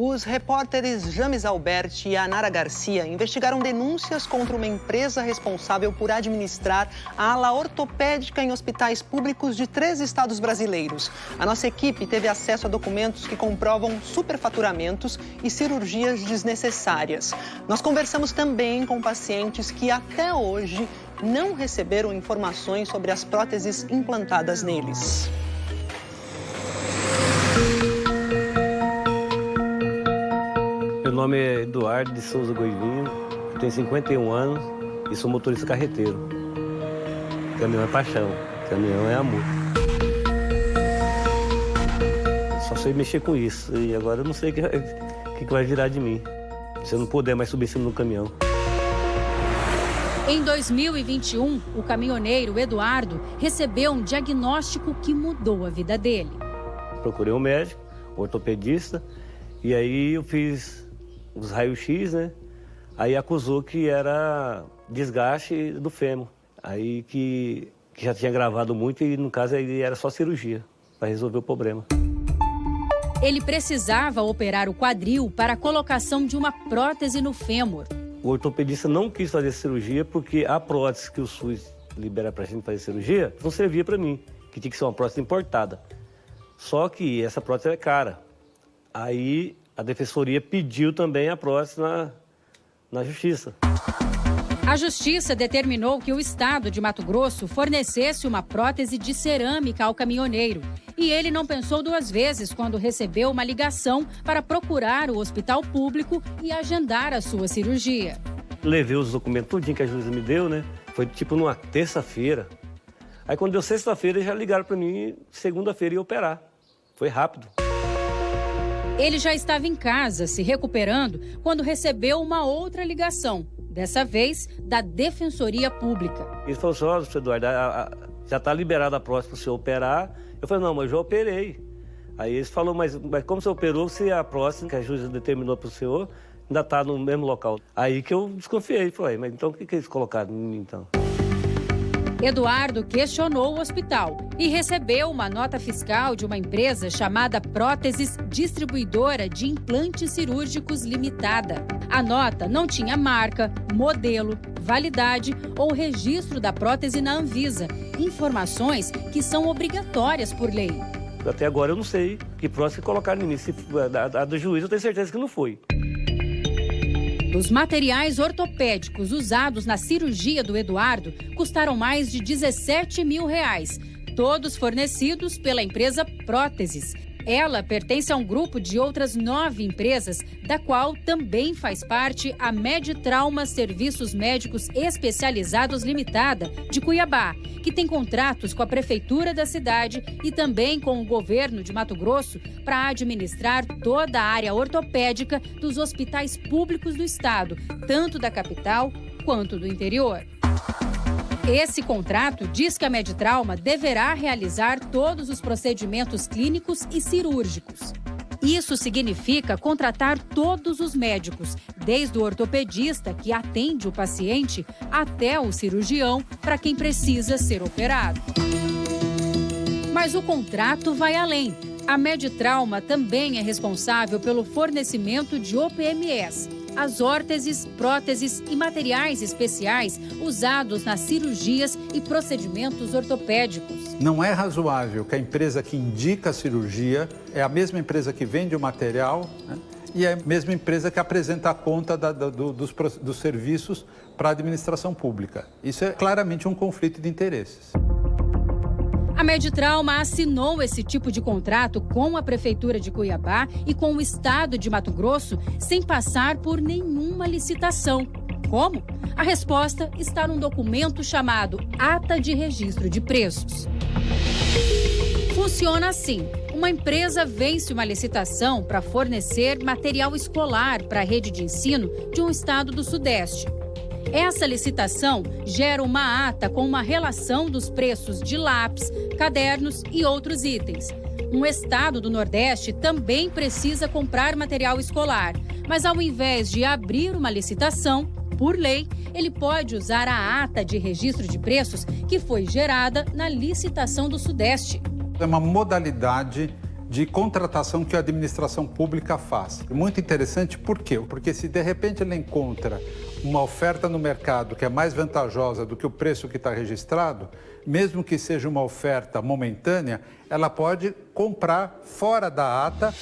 Os repórteres James Alberti e Anara Garcia investigaram denúncias contra uma empresa responsável por administrar a ala ortopédica em hospitais públicos de 3 estados brasileiros. A nossa equipe teve acesso a documentos que comprovam superfaturamentos e cirurgias desnecessárias. Nós conversamos também com pacientes que até hoje não receberam informações sobre as próteses implantadas neles. Meu nome é Eduardo de Souza Goivinho, eu tenho 51 anos e sou motorista carreteiro. Caminhão é paixão, caminhão é amor. Só sei mexer com isso e agora eu não sei o que vai virar de mim, se eu não puder mais subir em cima do caminhão. Em 2021, o caminhoneiro Eduardo recebeu um diagnóstico que mudou a vida dele. Procurei um médico, um ortopedista, e aí eu fiz os raios-x, né? Aí acusou que era desgaste do fêmur. Aí que já tinha gravado muito e, no caso, aí era só cirurgia para resolver o problema. Ele precisava operar o quadril para a colocação de uma prótese no fêmur. O ortopedista não quis fazer cirurgia porque a prótese que o SUS libera para a gente fazer cirurgia não servia para mim, que tinha que ser uma prótese importada. Só que essa prótese é cara. Aí a defensoria pediu também a prótese na justiça. A justiça determinou que o estado de Mato Grosso fornecesse uma prótese de cerâmica ao caminhoneiro. E ele não pensou 2 vezes quando recebeu uma ligação para procurar o hospital público e agendar a sua cirurgia. Levei os documentos tudinho que a juíza me deu, né? Foi tipo numa terça-feira. Aí quando deu sexta-feira, já ligaram para mim, segunda-feira ia operar. Foi rápido. Ele já estava em casa, se recuperando, quando recebeu uma outra ligação, dessa vez da Defensoria Pública. Ele falou assim, ó, doutor Eduardo, já está liberada a prótese para o senhor operar. Eu falei, não, mas eu já operei. Aí eles falaram, mas como você operou, se a prótese que a juíza determinou para o senhor ainda está no mesmo local? Aí que eu desconfiei, falei, mas então o que eles colocaram em mim, então? Eduardo questionou o hospital e recebeu uma nota fiscal de uma empresa chamada Próteses Distribuidora de Implantes Cirúrgicos Limitada. A nota não tinha marca, modelo, validade ou registro da prótese na Anvisa, informações que são obrigatórias por lei. Até agora eu não sei que prótese colocaram em mim. A do juiz eu tenho certeza que não foi. Os materiais ortopédicos usados na cirurgia do Eduardo custaram mais de R$17 mil, todos fornecidos pela empresa Próteses. Ela pertence a um grupo de outras 9 empresas, da qual também faz parte a Meditrauma Serviços Médicos Especializados Limitada, de Cuiabá, que tem contratos com a prefeitura da cidade e também com o governo de Mato Grosso para administrar toda a área ortopédica dos hospitais públicos do estado, tanto da capital quanto do interior. Esse contrato diz que a Meditrauma deverá realizar todos os procedimentos clínicos e cirúrgicos. Isso significa contratar todos os médicos, desde o ortopedista, que atende o paciente, até o cirurgião, para quem precisa ser operado. Mas o contrato vai além. A Meditrauma também é responsável pelo fornecimento de OPMS, as órteses, próteses e materiais especiais usados nas cirurgias e procedimentos ortopédicos. Não é razoável que a empresa que indica a cirurgia é a mesma empresa que vende o material, né? E é a mesma empresa que apresenta a conta dos serviços para a administração pública. Isso é claramente um conflito de interesses. A Meditrauma assinou esse tipo de contrato com a Prefeitura de Cuiabá e com o Estado de Mato Grosso sem passar por nenhuma licitação. Como? A resposta está num documento chamado Ata de Registro de Preços. Funciona assim. Uma empresa vence uma licitação para fornecer material escolar para a rede de ensino de um estado do Sudeste. Essa licitação gera uma ata com uma relação dos preços de lápis, cadernos e outros itens. Um estado do Nordeste também precisa comprar material escolar, mas ao invés de abrir uma licitação, por lei, ele pode usar a ata de registro de preços que foi gerada na licitação do Sudeste. É uma modalidade de contratação que a administração pública faz. Muito interessante, por quê? Porque se de repente ele encontra uma oferta no mercado que é mais vantajosa do que o preço que está registrado, mesmo que seja uma oferta momentânea, ela pode comprar fora da ata.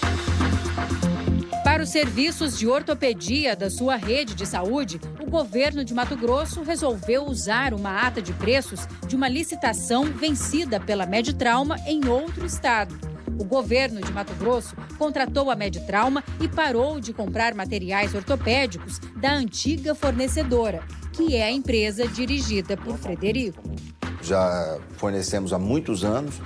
Para os serviços de ortopedia da sua rede de saúde, o governo de Mato Grosso resolveu usar uma ata de preços de uma licitação vencida pela Meditrauma em outro estado. O governo de Mato Grosso contratou a Meditrauma e parou de comprar materiais ortopédicos da antiga fornecedora, que é a empresa dirigida por Frederico. Já fornecemos há muitos anos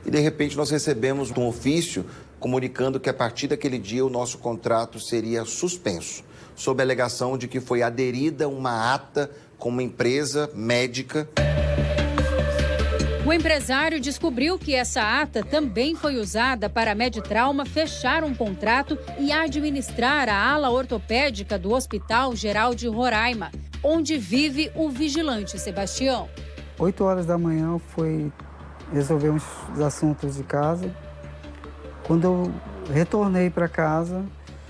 e, de repente, nós recebemos um ofício comunicando que, a partir daquele dia, o nosso contrato seria suspenso, sob a alegação de que foi aderida uma ata com uma empresa médica. O empresário descobriu que essa ata também foi usada para a Meditrauma fechar um contrato e administrar a ala ortopédica do Hospital Geral de Roraima, onde vive o vigilante Sebastião. 8 horas da manhã eu fui resolver uns assuntos de casa. Quando eu retornei para casa,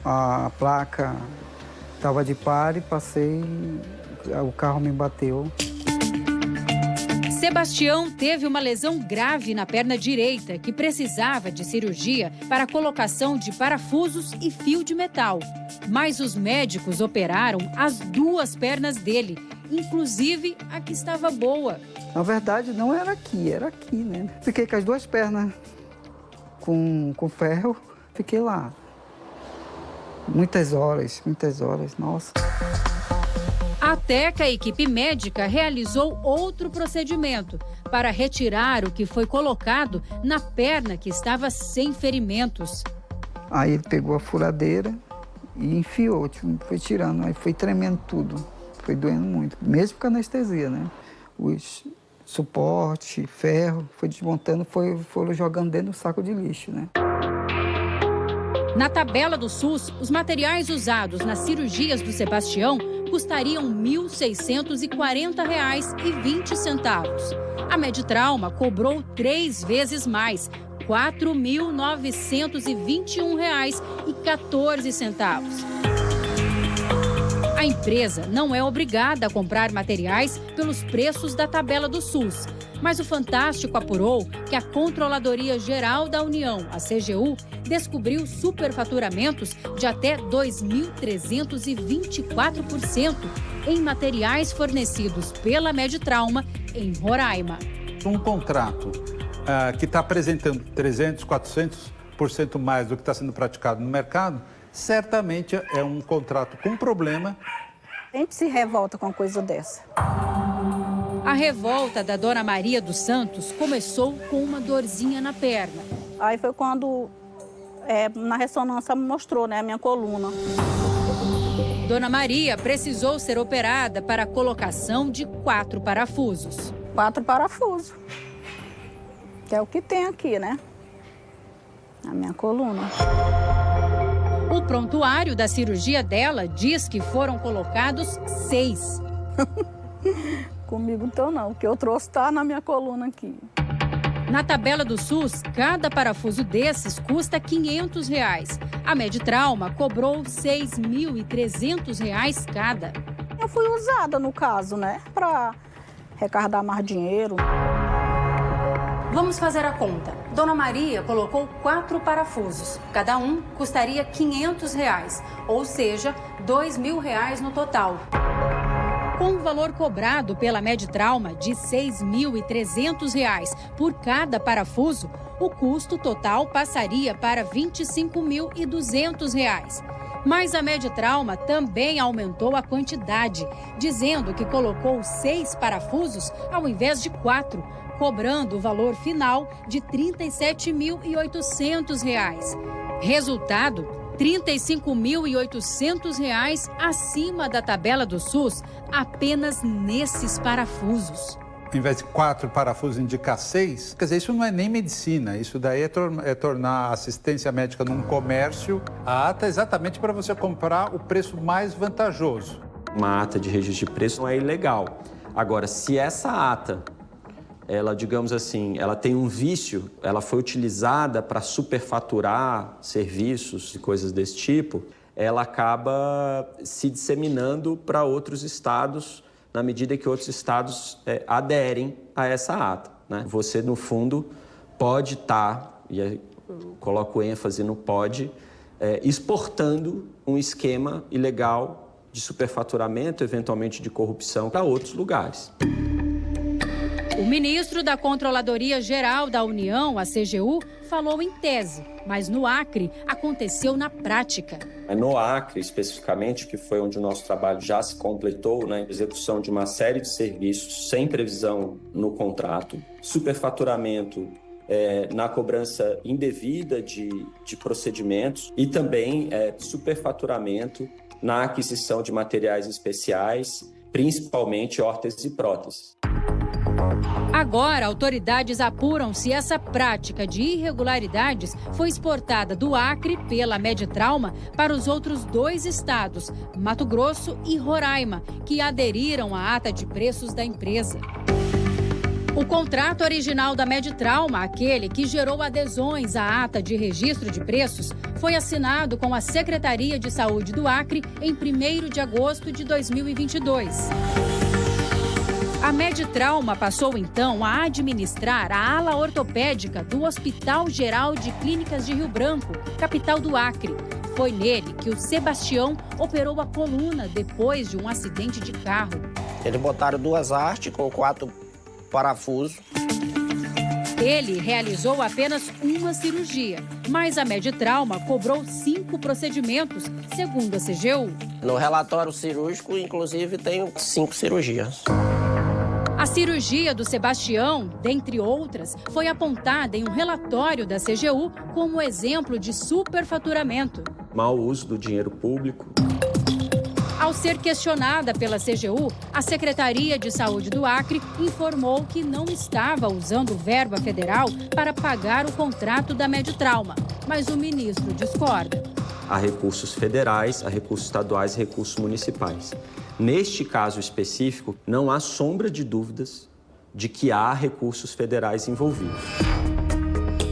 a placa estava de pare, passei, o carro me bateu. Sebastião teve uma lesão grave na perna direita que precisava de cirurgia para a colocação de parafusos e fio de metal. Mas os médicos operaram as 2 pernas dele, inclusive a que estava boa. Na verdade, não era aqui, né? Fiquei com as 2 pernas com ferro, fiquei lá. Muitas horas, nossa. Até que a equipe médica realizou outro procedimento para retirar o que foi colocado na perna que estava sem ferimentos. Aí ele pegou a furadeira e enfiou, foi tirando, aí foi tremendo tudo. Foi doendo muito, mesmo com anestesia, né? Os suporte, ferro, foi desmontando, foram jogando dentro do saco de lixo, né? Na tabela do SUS, os materiais usados nas cirurgias do Sebastião custariam R$ 1.640,20. A Meditrauma cobrou 3 vezes mais, R$ 4.921,14. A empresa não é obrigada a comprar materiais pelos preços da tabela do SUS, mas o Fantástico apurou que a Controladoria Geral da União, a CGU, descobriu superfaturamentos de até 2.324% em materiais fornecidos pela Meditrauma em Roraima. Um contrato que está apresentando 300%, 400% mais do que está sendo praticado no mercado, certamente é um contrato com problema. A gente se revolta com uma coisa dessa. A revolta da Dona Maria dos Santos começou com uma dorzinha na perna. Aí foi quando, na ressonância, me mostrou, né, a minha coluna. Dona Maria precisou ser operada para a colocação de 4 parafusos. 4 parafusos, que é o que tem aqui, né, na minha coluna. O prontuário da cirurgia dela diz que foram colocados 6. Comigo então não, o que eu trouxe está na minha coluna aqui. Na tabela do SUS, cada parafuso desses custa R$ 500. A Meditrauma cobrou R$ 6.300 cada. Eu fui usada, no caso, né, para arrecadar mais dinheiro. Vamos fazer a conta. Dona Maria colocou 4 parafusos. Cada um custaria R$ 500, ou seja, R$ 2.000 no total. Com o valor cobrado pela Meditrauma de R$ 6.300 por cada parafuso, o custo total passaria para R$ 25.200. Mas a Meditrauma também aumentou a quantidade, dizendo que colocou 6 parafusos ao invés de 4, cobrando o valor final de R$ 37.800. Resultado, R$ 35.800 acima da tabela do SUS, apenas nesses parafusos. Ao invés de 4 parafusos, indicar 6. Quer dizer, isso não é nem medicina, isso daí é tornar a assistência médica num comércio. A ata é exatamente para você comprar o preço mais vantajoso. Uma ata de registro de preço não é ilegal. Agora, se essa ata ela, digamos assim, ela tem um vício, ela foi utilizada para superfaturar serviços e coisas desse tipo, ela acaba se disseminando para outros estados, na medida que outros estados aderem a essa ata, né? Você, no fundo, pode estar, e aí eu coloco ênfase no pode, exportando um esquema ilegal de superfaturamento, eventualmente de corrupção, para outros lugares. O ministro da Controladoria Geral da União, a CGU, falou em tese, mas no Acre aconteceu na prática. No Acre, especificamente, que foi onde o nosso trabalho já se completou, na execução de uma série de serviços sem previsão no contrato, superfaturamento na cobrança indevida de procedimentos e também superfaturamento na aquisição de materiais especiais, principalmente órteses e próteses. Agora, autoridades apuram se essa prática de irregularidades foi exportada do Acre pela Meditrauma para os outros 2 estados, Mato Grosso e Roraima, que aderiram à ata de preços da empresa. O contrato original da Meditrauma, aquele que gerou adesões à ata de registro de preços, foi assinado com a Secretaria de Saúde do Acre em 1º de agosto de 2022. A Meditrauma passou, então, a administrar a ala ortopédica do Hospital Geral de Clínicas de Rio Branco, capital do Acre. Foi nele que o Sebastião operou a coluna depois de um acidente de carro. Eles botaram 2 hastes com 4 parafusos. Ele realizou apenas uma cirurgia, mas a Meditrauma cobrou 5 procedimentos, segundo a CGU. No relatório cirúrgico, inclusive, tem 5 cirurgias. A cirurgia do Sebastião, dentre outras, foi apontada em um relatório da CGU como exemplo de superfaturamento. Mau uso do dinheiro público. Ao ser questionada pela CGU, a Secretaria de Saúde do Acre informou que não estava usando verba federal para pagar o contrato da Meditrauma, mas o ministro discorda. Há recursos federais, há recursos estaduais e recursos municipais. Neste caso específico, não há sombra de dúvidas de que há recursos federais envolvidos.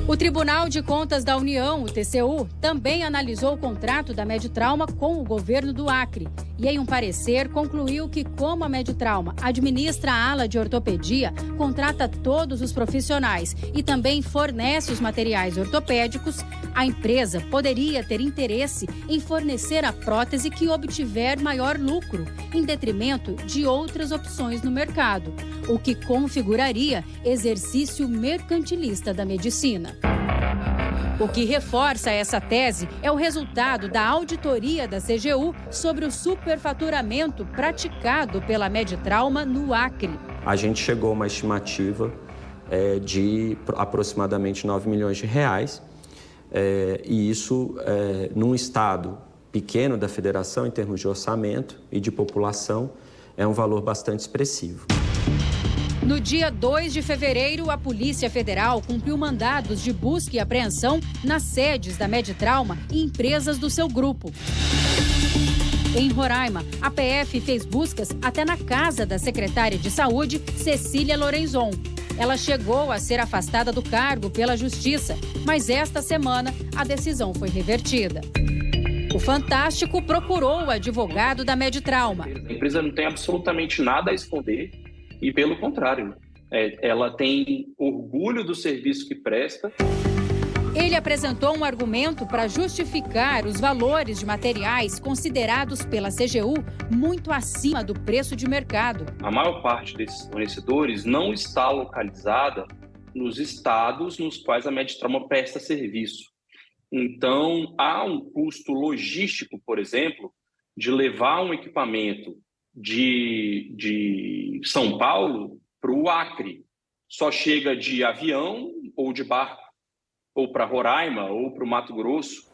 O Tribunal de Contas da União, o TCU, também analisou o contrato da Meditrauma com o governo do Acre. E em um parecer, concluiu que, como a Meditrauma administra a ala de ortopedia, contrata todos os profissionais e também fornece os materiais ortopédicos, a empresa poderia ter interesse em fornecer a prótese que obtiver maior lucro, em detrimento de outras opções no mercado, o que configuraria exercício mercantilista da medicina. O que reforça essa tese é o resultado da auditoria da CGU sobre o superfaturamento praticado pela Meditrauma no Acre. A gente chegou a uma estimativa de aproximadamente 9 milhões de reais, e isso, num estado pequeno da federação, em termos de orçamento e de população, é um valor bastante expressivo. No dia 2 de fevereiro, a Polícia Federal cumpriu mandados de busca e apreensão nas sedes da Meditrauma e empresas do seu grupo. Em Roraima, a PF fez buscas até na casa da secretária de Saúde, Cecília Lorenzon. Ela chegou a ser afastada do cargo pela Justiça, mas esta semana a decisão foi revertida. O Fantástico procurou o advogado da Meditrauma. A empresa não tem absolutamente nada a esconder. E, pelo contrário, ela tem orgulho do serviço que presta. Ele apresentou um argumento para justificar os valores de materiais considerados pela CGU muito acima do preço de mercado. A maior parte desses fornecedores não está localizada nos estados nos quais a Meditrauma presta serviço. Então, há um custo logístico, por exemplo, de levar um equipamento de São Paulo para o Acre. Só chega de avião ou de barco, ou para Roraima, ou para o Mato Grosso.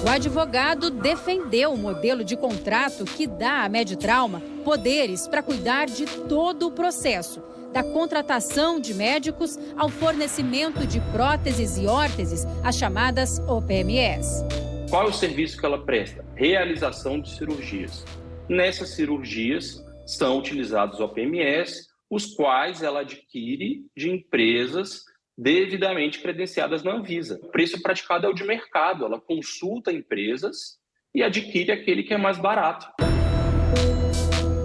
O advogado defendeu o modelo de contrato que dá à Meditrauma poderes para cuidar de todo o processo, da contratação de médicos ao fornecimento de próteses e órteses, as chamadas OPMS. Qual é o serviço que ela presta? Realização de cirurgias. Nessas cirurgias são utilizados OPMS os quais ela adquire de empresas devidamente credenciadas na Anvisa. O preço praticado é o de mercado, ela consulta empresas e adquire aquele que é mais barato.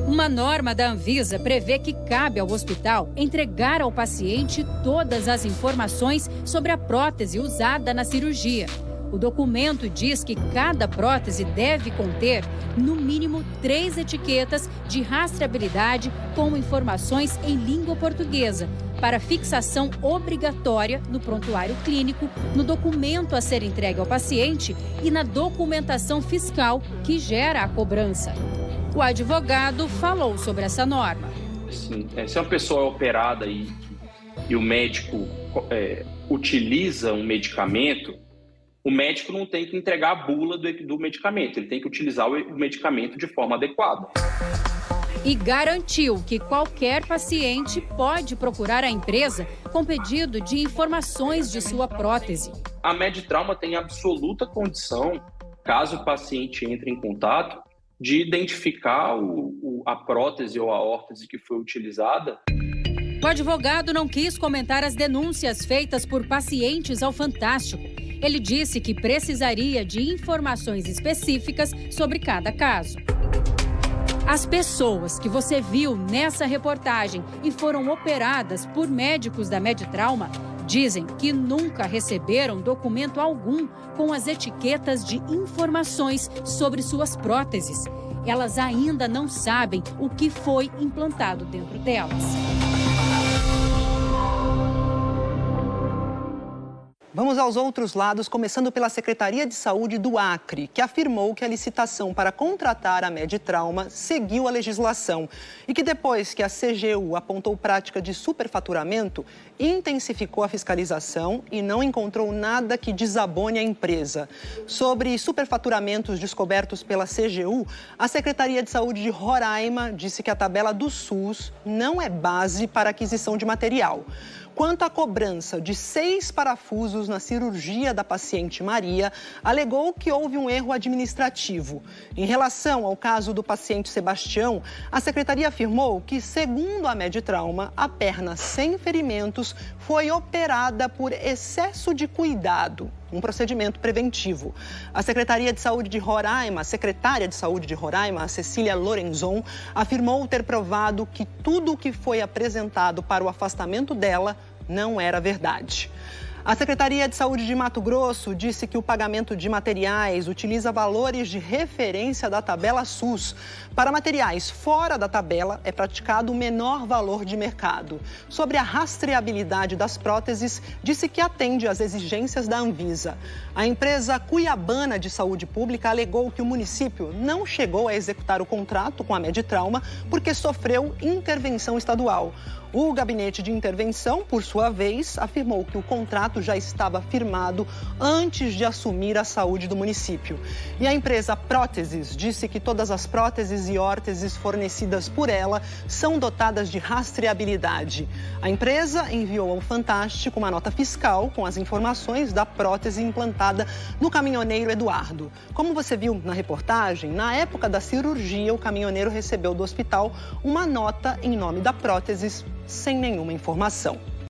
Uma norma da Anvisa prevê que cabe ao hospital entregar ao paciente todas as informações sobre a prótese usada na cirurgia. O documento diz que cada prótese deve conter, no mínimo, 3 etiquetas de rastreabilidade com informações em língua portuguesa, para fixação obrigatória no prontuário clínico, no documento a ser entregue ao paciente e na documentação fiscal que gera a cobrança. O advogado falou sobre essa norma. Sim, se uma pessoa é operada e o médico utiliza um medicamento, o médico não tem que entregar a bula do medicamento, ele tem que utilizar o medicamento de forma adequada. E garantiu que qualquer paciente pode procurar a empresa com pedido de informações de sua prótese. A Medtrauma tem absoluta condição, caso o paciente entre em contato, de identificar a prótese ou a órtese que foi utilizada. O advogado não quis comentar as denúncias feitas por pacientes ao Fantástico. Ele disse que precisaria de informações específicas sobre cada caso. As pessoas que você viu nessa reportagem e foram operadas por médicos da Medtrauma dizem que nunca receberam documento algum com as etiquetas de informações sobre suas próteses. Elas ainda não sabem o que foi implantado dentro delas. Vamos aos outros lados, começando pela Secretaria de Saúde do Acre, que afirmou que a licitação para contratar a Medtrauma seguiu a legislação e que depois que a CGU apontou prática de superfaturamento, intensificou a fiscalização e não encontrou nada que desabone a empresa. Sobre superfaturamentos descobertos pela CGU, a Secretaria de Saúde de Roraima disse que a tabela do SUS não é base para aquisição de material. Quanto à cobrança de 6 parafusos na cirurgia da paciente Maria, alegou que houve um erro administrativo. Em relação ao caso do paciente Sebastião, a secretaria afirmou que, segundo a Medtrauma, a perna sem ferimentos foi operada por excesso de cuidado, um procedimento preventivo. A Secretaria de Saúde de Roraima, a secretária de Saúde de Roraima, a Cecília Lorenzon, afirmou ter provado que tudo o que foi apresentado para o afastamento dela não era verdade. A Secretaria de Saúde de Mato Grosso disse que o pagamento de materiais utiliza valores de referência da tabela SUS. Para materiais fora da tabela, é praticado o menor valor de mercado. Sobre a rastreabilidade das próteses, disse que atende às exigências da Anvisa. A empresa cuiabana de saúde pública alegou que o município não chegou a executar o contrato com a Medtrauma porque sofreu intervenção estadual. O gabinete de intervenção, por sua vez, afirmou que o contrato já estava firmado antes de assumir a saúde do município. E a empresa Próteses disse que todas as próteses e órteses fornecidas por ela são dotadas de rastreabilidade. A empresa enviou ao Fantástico uma nota fiscal com as informações da prótese implantada no caminhoneiro Eduardo. Como você viu na reportagem, na época da cirurgia, o caminhoneiro recebeu do hospital uma nota em nome da Próteses sem nenhuma informação.